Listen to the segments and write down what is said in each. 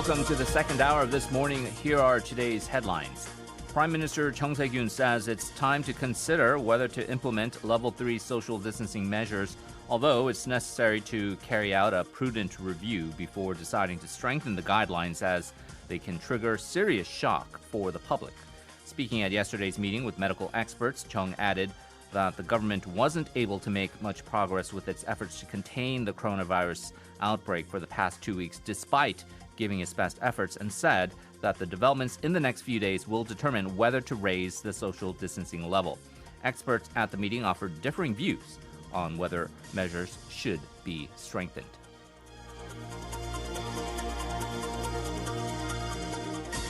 Welcome to the second hour of This Morning. Here are today's headlines. Prime Minister Chung Se-kyun says it's time to consider whether to implement level 3 social distancing measures, although it's necessary to carry out a prudent review before deciding to strengthen the guidelines as they can trigger serious shock for the public. Speaking at yesterday's meeting with medical experts, Chung added that the government wasn't able to make much progress with its efforts to contain the coronavirus outbreak for the past 2 weeks, despite giving its best efforts, and said that the developments in the next few days will determine whether to raise the social distancing level. Experts at the meeting offered differing views on whether measures should be strengthened.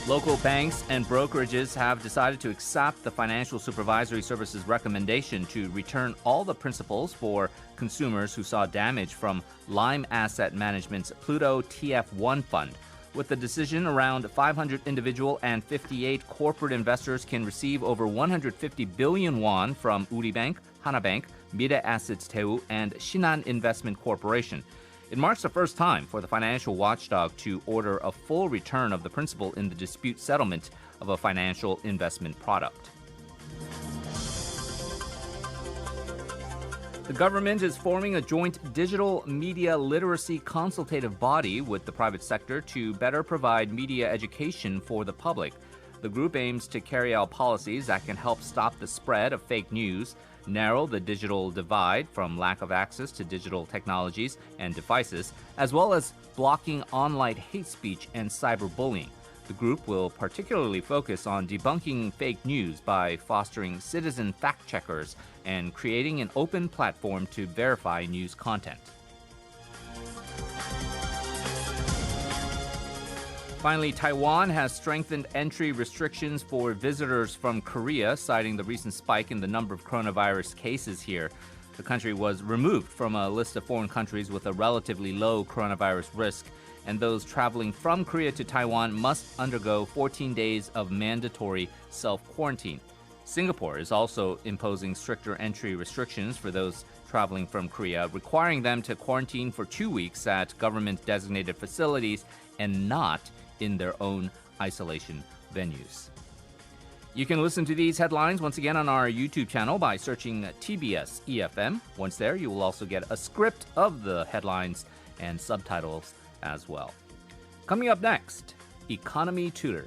Local banks and brokerages have decided to accept the Financial Supervisory Service's recommendation to return all the principals for consumers who saw damage from Lime Asset Management's Pluto TF1 fund. With the decision, around 500 individual and 58 corporate investors can receive over 150 billion won from Uribank, Hanabank, Mirae Assets Daewoo, and Shinhan Investment Corporation. It marks the first time for the financial watchdog to order a full return of the principal in the dispute settlement of a financial investment product. The government is forming a joint digital media literacy consultative body with the private sector to better provide media education for the public. The group aims to carry out policies that can help stop the spread of fake news, narrow the digital divide from lack of access to digital technologies and devices, as well as blocking online hate speech and cyberbullying. The group will particularly focus on debunking fake news by fostering citizen fact-checkers and creating an open platform to verify news content. Finally, Taiwan has strengthened entry restrictions for visitors from Korea, citing the recent spike in the number of coronavirus cases here. The country was removed from a list of foreign countries with a relatively low coronavirus risk, and those traveling from Korea to Taiwan must undergo 14 days of mandatory self-quarantine. Singapore is also imposing stricter entry restrictions for those traveling from Korea, requiring them to quarantine for 2 weeks at government-designated facilities and not in their own isolation venues. You can listen to these headlines once again on our YouTube channel by searching TBS eFM. Once there, you will also get a script of the headlines and subtitles as well. Coming up next, Economy Tutor.